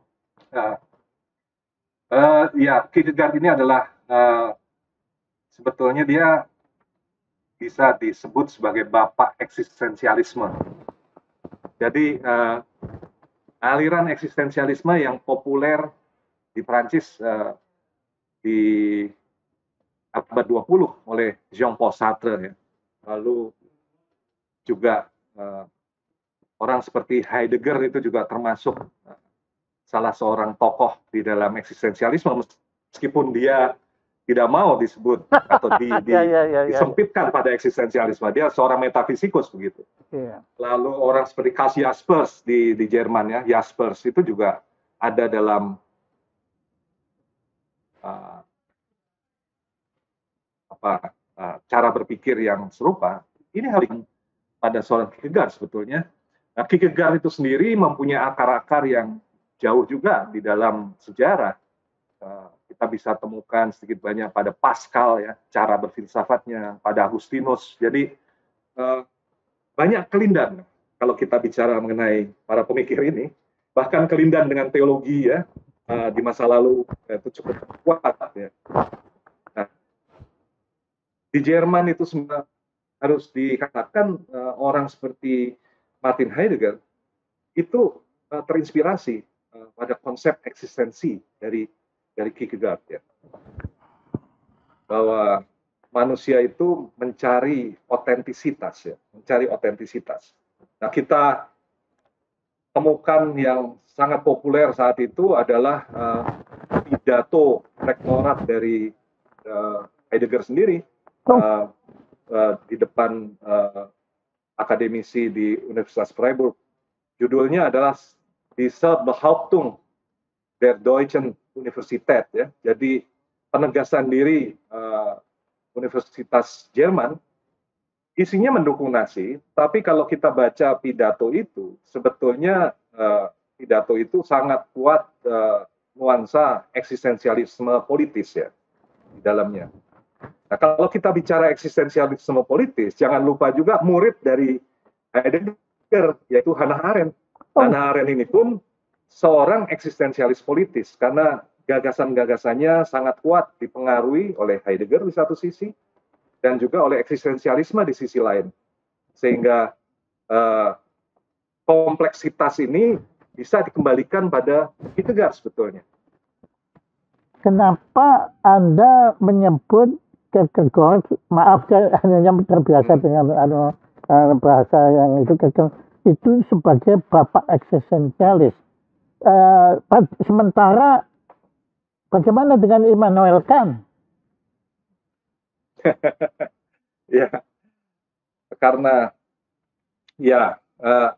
Ya, Kierkegaard ini adalah sebetulnya dia bisa disebut sebagai bapak eksistensialisme. Jadi aliran eksistensialisme yang populer di Prancis di abad 20 oleh Jean-Paul Sartre ya. Lalu juga orang seperti Heidegger itu juga termasuk salah seorang tokoh di dalam eksistensialisme, meskipun dia tidak mau disebut atau disempitkan pada eksistensialisme. Dia seorang metafisikus begitu. Lalu orang seperti Cass Jaspers di Jerman ya, Jaspers itu juga ada dalam cara berpikir yang serupa. Ini hal yang pada Søren Kierkegaard sebetulnya. Nah, Kierkegaard itu sendiri mempunyai akar-akar yang jauh juga di dalam sejarah. Kita bisa temukan sedikit banyak pada Pascal ya, cara berfilsafatnya, pada Agustinus. Jadi banyak kelindan kalau kita bicara mengenai para pemikir ini, bahkan kelindan dengan teologi ya di masa lalu itu cukup kuat ya. Nah, di Jerman itu harus dikatakan orang seperti Martin Heidegger itu terinspirasi pada konsep eksistensi dari Kierkegaard ya, bahwa manusia itu mencari otentisitas ya, mencari otentisitas. Nah, kita temukan yang sangat populer saat itu adalah pidato rektorat dari Heidegger sendiri di depan akademisi di Universitas Freiburg. Judulnya adalah Die Selbstbehauptung der Deutschen Universität ya. Jadi penegasan diri Universitas Jerman isinya mendukung Nazi, tapi kalau kita baca pidato itu, sebetulnya pidato itu sangat kuat nuansa eksistensialisme politis ya di dalamnya. Nah, kalau kita bicara eksistensialisme politis, jangan lupa juga murid dari Heidegger, yaitu Hannah Arendt. Hannah Arendt ini pun seorang eksistensialis politis, karena gagasan-gagasannya sangat kuat dipengaruhi oleh Heidegger di satu sisi, dan juga oleh eksistensialisme di sisi lain. Sehingga kompleksitas ini bisa dikembalikan pada Kierkegaard sebetulnya. Kenapa Anda menyebut Kierkegaard, maaf saya hanya terbiasa dengan bahasa yang itu sebagai bapak eksistensialis. Sementara bagaimana dengan Immanuel Kant? Ya, karena ya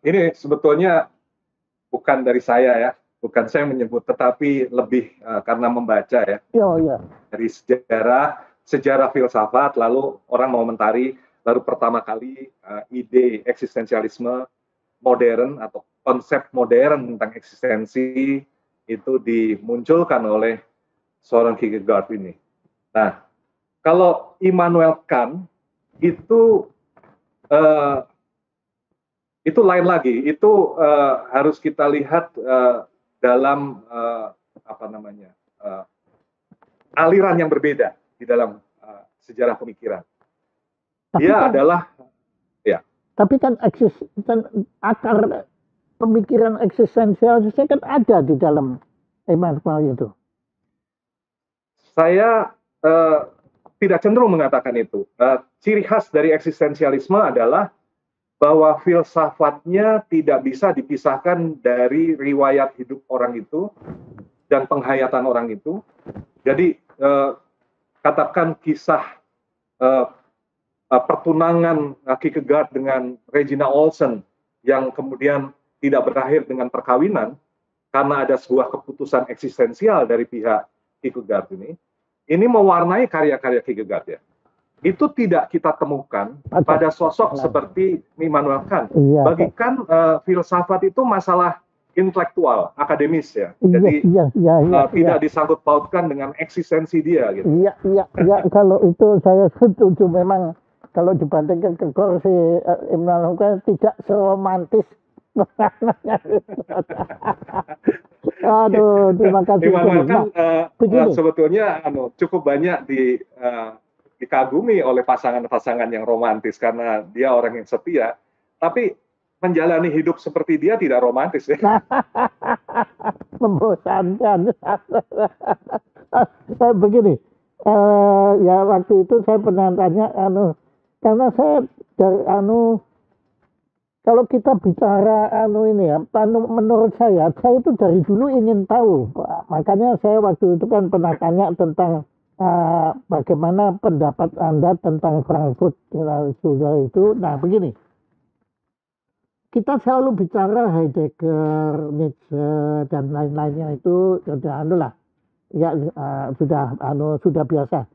ini sebetulnya bukan dari saya ya, bukan saya menyebut, tetapi lebih karena membaca ya. Dari sejarah filsafat, lalu orang mengomentari, baru pertama kali ide eksistensialisme modern atau konsep modern tentang eksistensi itu dimunculkan oleh seorang Kierkegaard ini. Nah, kalau Immanuel Kant itu lain lagi, itu harus kita lihat dalam aliran yang berbeda di dalam sejarah pemikiran. Dia adalah ya. Tapi kan akar pemikiran eksistensial itu kan ada di dalam Immanuel itu. Saya tidak cenderung mengatakan itu. Ciri khas dari eksistensialisme adalah bahwa filsafatnya tidak bisa dipisahkan dari riwayat hidup orang itu dan penghayatan orang itu. Jadi katakan kisah pertunangan Kierkegaard dengan Regina Olsen yang kemudian tidak berakhir dengan perkawinan karena ada sebuah keputusan eksistensial dari pihak Kierkegaard ini mewarnai karya-karya Kierkegaard ya. Itu tidak kita temukan pada sosok seperti Immanuel Kant. Bagi Kant, filsafat itu masalah intelektual, akademis ya. Jadi tidak disangkut pautkan dengan eksistensi dia gitu. Iya, kalau itu saya setuju. Memang kalau dibandingkan ke si Immanuel Kant tidak seromantis. Aduh, terima kasih. Immanuel Kant sebetulnya cukup banyak dikagumi oleh pasangan-pasangan yang romantis karena dia orang yang setia. Tapi menjalani hidup seperti dia tidak romantis ya. Membosankan. Begini, ya waktu itu saya pernah tanya, karena saya dari kalau kita bicara ini ya, menurut saya itu dari dulu ingin tahu. Makanya saya waktu itu kan pernah tanya tentang bagaimana pendapat Anda tentang Frankfurt itu. Nah begini, kita selalu bicara Heidegger, Nietzsche dan lain-lainnya itu sudah biasa.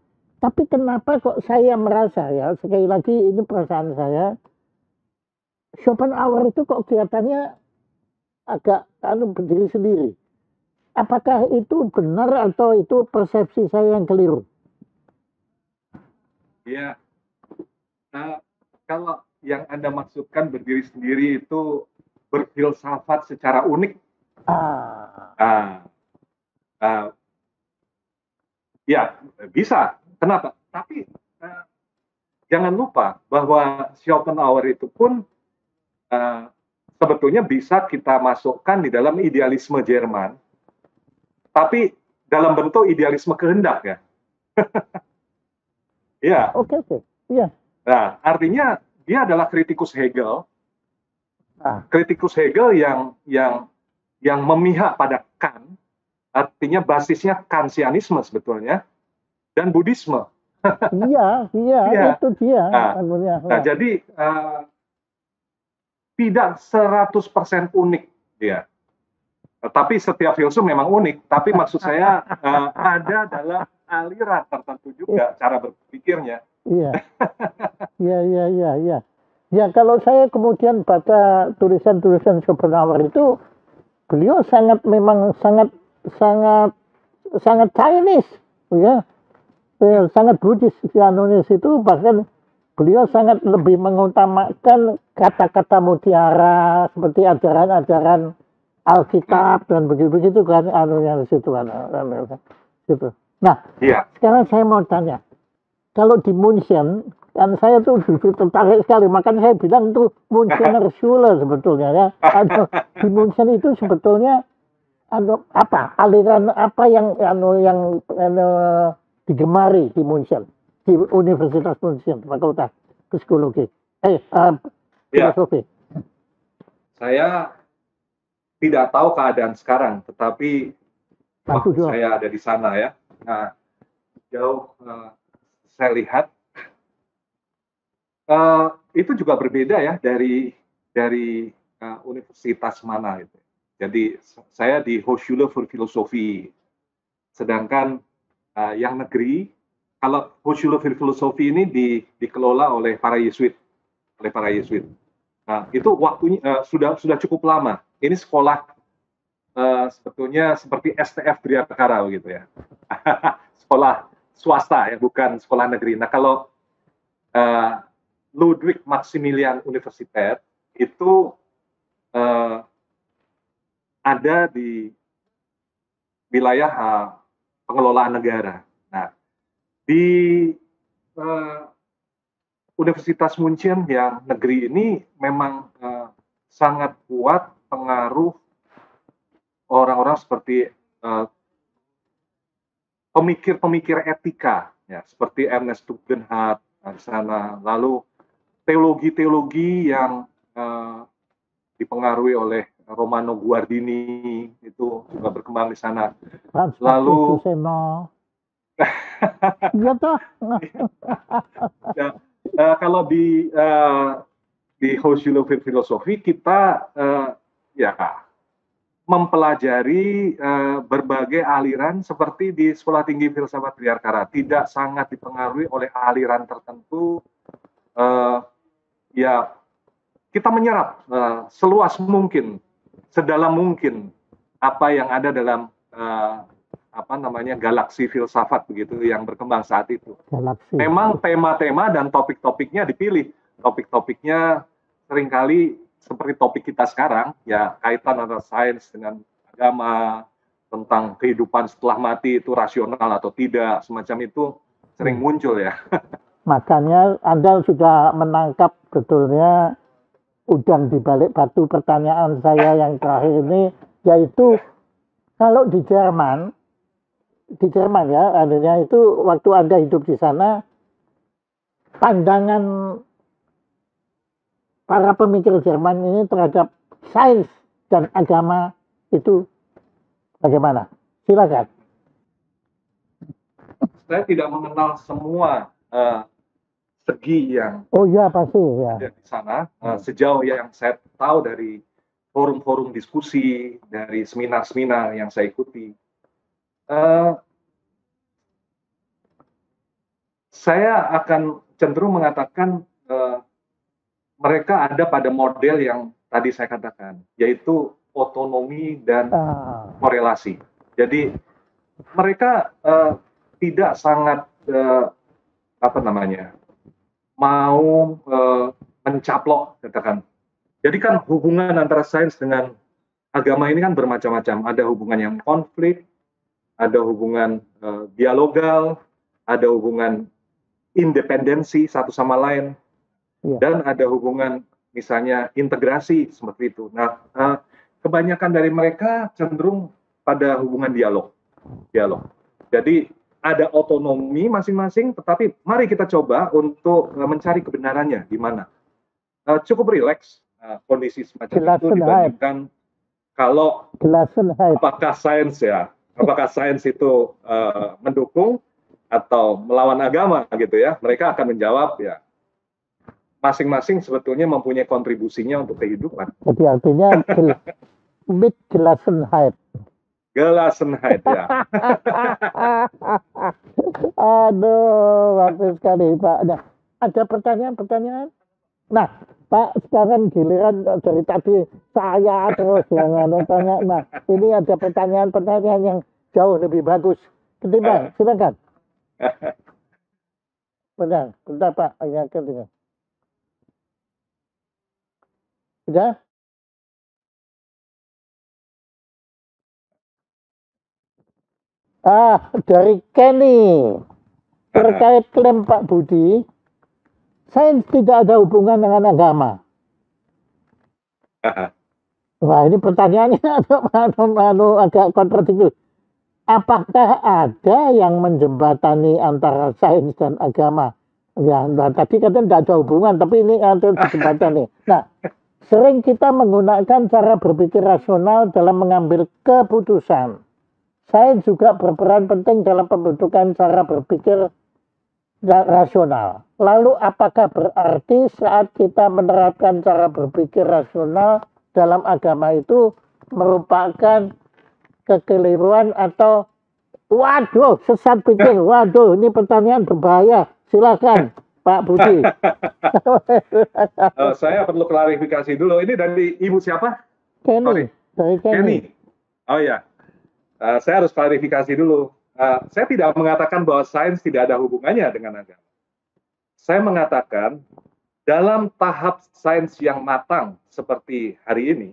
Tapi kenapa kok saya merasa ya, sekali lagi ini perasaan saya, Schopenhauer itu kok kelihatannya agak berdiri sendiri. Apakah itu benar atau itu persepsi saya yang keliru? Ya, kalau yang Anda maksudkan berdiri sendiri itu berfilsafat secara unik. Ya, bisa. Kenapa? Tapi jangan lupa bahwa Schopenhauer itu pun sebetulnya bisa kita masukkan di dalam idealisme Jerman, tapi dalam bentuk idealisme kehendak ya. Ya. Oke. Iya. Nah, artinya dia adalah kritikus Hegel. Kritikus Hegel yang memihak pada Kant, artinya basisnya Kantianisme sebetulnya, dan Buddhisme. Iya, itu dia. Nah, jadi tidak 100% unik dia. Tapi setiap filsuf memang unik. Tapi maksud saya ada dalam aliran tertentu juga cara berpikirnya Iya, iya, iya, iya, iya. Ya kalau saya kemudian baca tulisan-tulisan Schopenhauer itu, beliau sangat memang sangat sangat sangat Chinese, ya. Sangat Buddhis Zionis itu, bahkan beliau sangat lebih mengutamakan kata-kata mutiara seperti ajaran-ajaran Alkitab dan begitu-begitu kan yang di situ kan. Gitu. Nah, Iya. sekarang saya mau tanya, kalau di München kan saya tuh justru tertarik sekali, makanya saya bilang itu Münchener Schule sebetulnya ya. Di München itu sebetulnya apa aliran apa yang digemari di München, di Universitas München, Fakultas Psikologi, Ya, Filosofi. saya tidak tahu keadaan sekarang, tetapi Bantu waktu dong. saya ada di sana ya, nah jauh saya lihat itu juga berbeda ya dari universitas mana itu. Jadi saya di Hochschule für Philosophie, sedangkan yang negeri, kalau Hochschule für Philosophie ini dikelola oleh para Yesuit, Nah, itu waktunya sudah cukup lama. Ini sekolah sebetulnya seperti STF Triakara gitu ya. Sekolah swasta ya, bukan sekolah negeri. Nah, kalau uh, Ludwig Maximilian Universität itu ada di wilayah pengelolaan negara. Nah, di uh, Universitas München yang negeri ini memang sangat kuat pengaruh orang-orang seperti pemikir-pemikir etika, ya, seperti Ernest Tugendhat di sana. Lalu teologi-teologi yang dipengaruhi oleh Romano Guardini itu juga berkembang di sana. Lalu iya toh. ya, kalau di Hochschule für Philosophie kita ya mempelajari berbagai aliran seperti di Sekolah Tinggi Filsafat Triarkara, tidak sangat dipengaruhi oleh aliran tertentu. Ya kita menyerap seluas mungkin, sedalam mungkin apa yang ada dalam galaksi filsafat begitu yang berkembang saat itu. Galaksi. Memang tema-tema dan topik-topiknya dipilih. Topik-topiknya seringkali seperti topik kita sekarang, ya kaitan antara sains dengan agama, tentang kehidupan setelah mati itu rasional atau tidak, semacam itu sering muncul ya. Makanya Anda sudah menangkap betulnya udang di balik batu pertanyaan saya yang terakhir ini, yaitu kalau di Jerman ya, adanya itu waktu Anda hidup di sana, pandangan para pemikir Jerman ini terhadap sains dan agama itu bagaimana? Silakan. Saya tidak mengenal semua segi yang pasti ya ada di sana. Sejauh yang saya tahu dari forum-forum diskusi, dari seminar-seminar yang saya ikuti, saya akan cenderung mengatakan mereka ada pada model yang tadi saya katakan, yaitu otonomi dan korelasi. Jadi mereka tidak sangat mau mencaplok, katakan. Jadi kan hubungan antara sains dengan agama ini kan bermacam-macam. Ada hubungan yang konflik, ada hubungan dialogal, ada hubungan independensi satu sama lain, dan ada hubungan misalnya integrasi seperti itu. Nah, kebanyakan dari mereka cenderung pada hubungan dialog. Jadi ada otonomi masing-masing, tetapi mari kita coba untuk mencari kebenarannya di mana. Cukup rileks kondisi semacam itu dibandingkan kalau apakah sains itu mendukung atau melawan agama gitu ya. Mereka akan menjawab ya masing-masing sebetulnya mempunyai kontribusinya untuk kehidupan. Jadi artinya mit Gelassenheit. Gelassenheit ya. Aduh, bagus sekali Pak. Nah, ada pertanyaan-pertanyaan? Nah, Pak, sekarang giliran dari tadi saya terus yang tanya. Nah, ini ada pertanyaan-pertanyaan yang jauh lebih bagus ketimbang. Silakan. Bentar, bentar Pak. Ya, ketimbang. Sudah? Dari Kenny. Terkait klaim Pak Budi, sains tidak ada hubungan dengan agama. Wah, ini pertanyaannya agak kontradiktif. Apakah ada yang menjembatani antara sains dan agama? Ya, nah, tadi katanya tidak ada hubungan, tapi ini ada jembatani. Nah, sering kita menggunakan cara berpikir rasional dalam mengambil keputusan. Sains juga berperan penting dalam pembentukan cara berpikir rasional. Lalu apakah berarti saat kita menerapkan cara berpikir rasional dalam agama itu merupakan kekeliruan atau waduh sesat pikir? Waduh, ini pertanyaan berbahaya. Silakan Pak Budi. Saya perlu klarifikasi dulu. Ini dari Ibu siapa? Kenny. Dari Kenny. Oh ya, saya harus klarifikasi dulu. Saya tidak mengatakan bahwa sains tidak ada hubungannya dengan agama. Saya mengatakan dalam tahap sains yang matang seperti hari ini,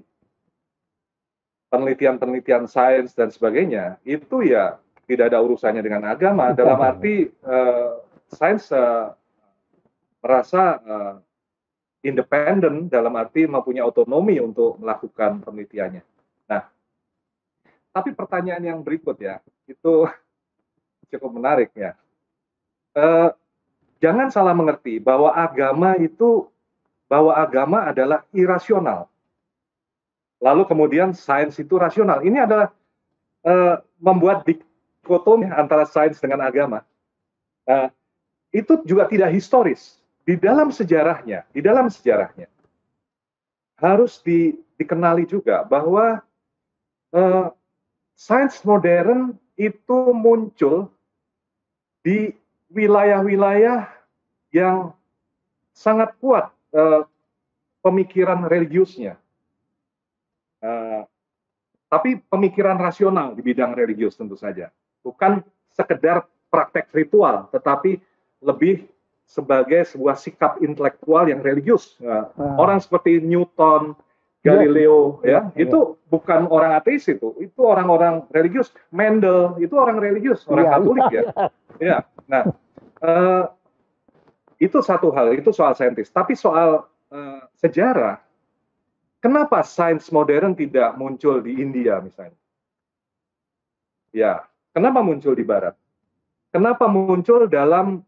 penelitian-penelitian sains dan sebagainya, itu ya tidak ada urusannya dengan agama. Dalam arti sains merasa independen, dalam arti mempunyai otonomi untuk melakukan penelitiannya. Nah, tapi pertanyaan yang berikut ya, itu cukup menarik ya. Jangan salah mengerti bahwa agama adalah irasional. Lalu kemudian sains itu rasional. Ini adalah membuat dikotomi antara sains dengan agama. Itu juga tidak historis. Di dalam sejarahnya harus dikenali juga bahwa sains modern itu muncul di wilayah-wilayah yang sangat kuat pemikiran religiusnya. Tapi pemikiran rasional di bidang religius tentu saja. Bukan sekedar praktek ritual, tetapi lebih sebagai sebuah sikap intelektual yang religius. Orang seperti Newton, Galileo, itu bukan orang ateis itu orang-orang religius. Mendel itu orang religius, orang Katolik ya. Nah, itu satu hal, itu soal saintis. Tapi soal sejarah, kenapa sains modern tidak muncul di India misalnya? Ya, kenapa muncul di Barat? Kenapa muncul dalam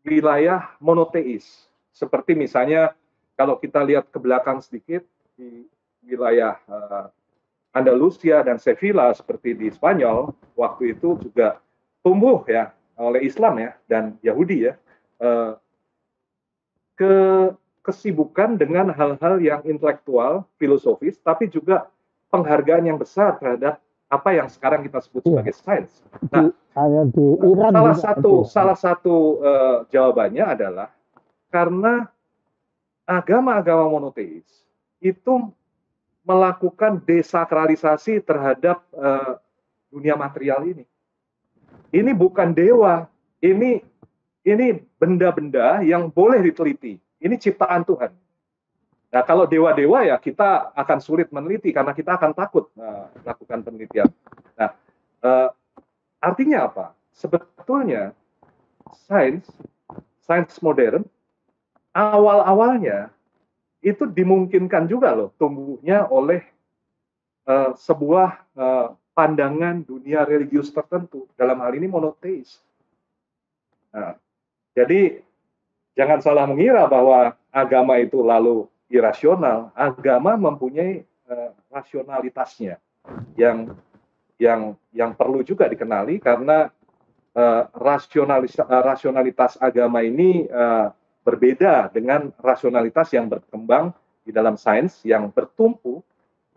wilayah monoteis? Seperti misalnya kalau kita lihat ke belakang sedikit di wilayah Andalusia dan Sevilla seperti di Spanyol, waktu itu juga tumbuh ya oleh Islam ya dan Yahudi ya kesibukan dengan hal-hal yang intelektual, filosofis, tapi juga penghargaan yang besar terhadap apa yang sekarang kita sebut sebagai sains. Nah, salah satu jawabannya adalah karena agama-agama monoteis itu melakukan desakralisasi terhadap dunia material ini. Ini bukan dewa, ini benda-benda yang boleh diteliti. Ini ciptaan Tuhan. Nah, kalau dewa-dewa ya kita akan sulit meneliti karena kita akan takut melakukan penelitian. Nah, artinya apa? Sebetulnya sains modern awal-awalnya itu dimungkinkan juga loh tumbuhnya oleh sebuah pandangan dunia religius tertentu, dalam hal ini monoteis. Nah, jadi jangan salah mengira bahwa agama itu lalu irasional. Agama mempunyai rasionalitasnya yang perlu juga dikenali karena rasionalitas agama ini berbeda dengan rasionalitas yang berkembang di dalam sains yang bertumpu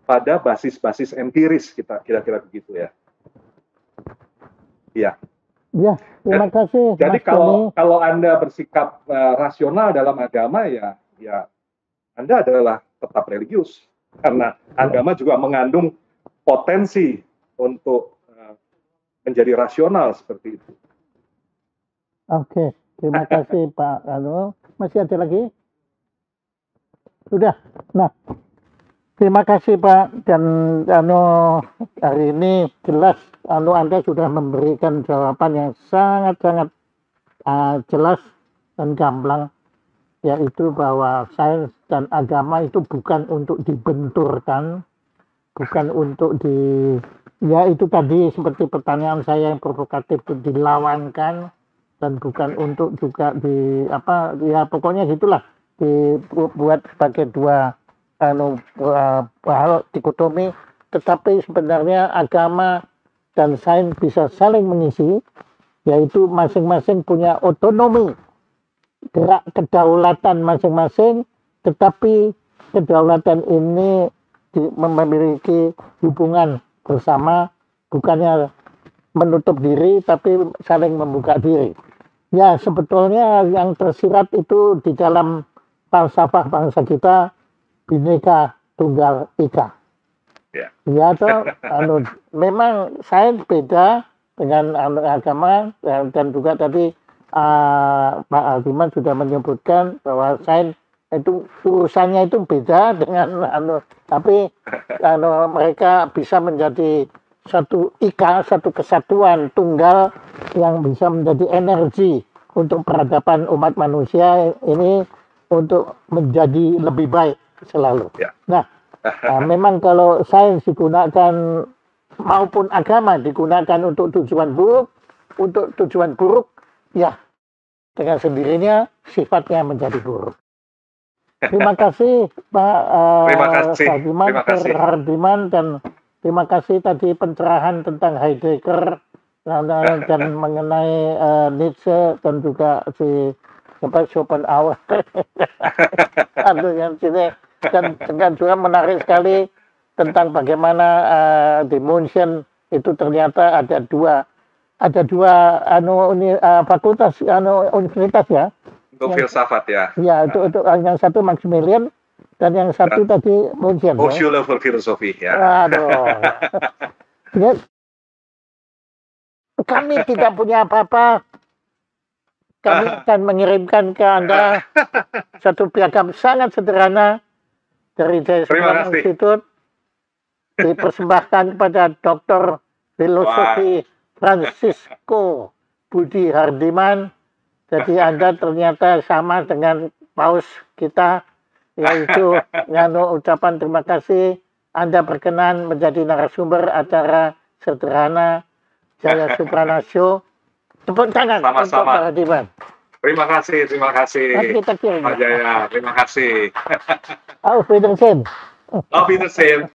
pada basis-basis empiris, kita kira-kira begitu ya. Iya. Ya, terima kasih Jadi Mas Tony. kalau Anda bersikap rasional dalam agama, ya Anda adalah tetap religius. Karena agama juga mengandung potensi untuk menjadi rasional seperti itu. Oke, terima kasih Pak Anu. Masih ada lagi? Sudah. Nah, terima kasih Pak, dan hari ini jelas Anda sudah memberikan jawaban yang sangat-sangat jelas dan gamblang, yaitu bahwa sains dan agama itu bukan untuk dibenturkan, bukan untuk ya itu tadi seperti pertanyaan saya yang provokatif, dilawankan, dan bukan untuk juga ya pokoknya gitulah, dibuat sebagai dua hal dikotomi, tetapi sebenarnya agama dan sains bisa saling mengisi, yaitu masing-masing punya otonomi, gerak kedaulatan masing-masing, tetapi kedaulatan ini memiliki hubungan bersama, bukannya menutup diri tapi saling membuka diri. Ya, sebetulnya yang tersirat itu di dalam falsafah bangsa kita, Bhinneka Tunggal Ika. Ya, memang sains beda dengan agama, dan juga tadi Pak Aldiman sudah menyebutkan bahwa sains itu urusannya itu beda dengan tapi mereka bisa menjadi satu ika, satu kesatuan tunggal yang bisa menjadi energi untuk peradaban umat manusia ini untuk menjadi lebih baik selalu. Nah, memang kalau sains digunakan maupun agama digunakan untuk tujuan buruk, ya dengan sendirinya sifatnya menjadi buruk. Terima kasih Pak Hardiman, dan terima kasih tadi pencerahan tentang Heidegger dan mengenai Nietzsche, dan juga si Schopenhauer. Yang sini, dan juga menarik sekali tentang bagaimana di München itu ternyata ada dua fakultas universitas ya. Untuk filsafat ya. Ya, untuk yang satu Maximilian dan yang satu tadi München. Hochschule für Philosophie ya. Aduh. Ya, kami tidak punya apa-apa. Kami akan mengirimkan ke Anda satu piagam sangat sederhana dari Jaya Institute, dipersembahkan kepada Dr. Filosofi Francisco Budi Hardiman. Jadi Anda ternyata sama dengan paus kita, yaitu ucapan terima kasih Anda berkenan menjadi narasumber acara sederhana Jaya Supranasio. Tepuk tangan untuk Pak Hardiman. Terima kasih. Kita kirim. Pak Jaya, terima kasih. Auf Wiedersehen. Auf Wiedersehen.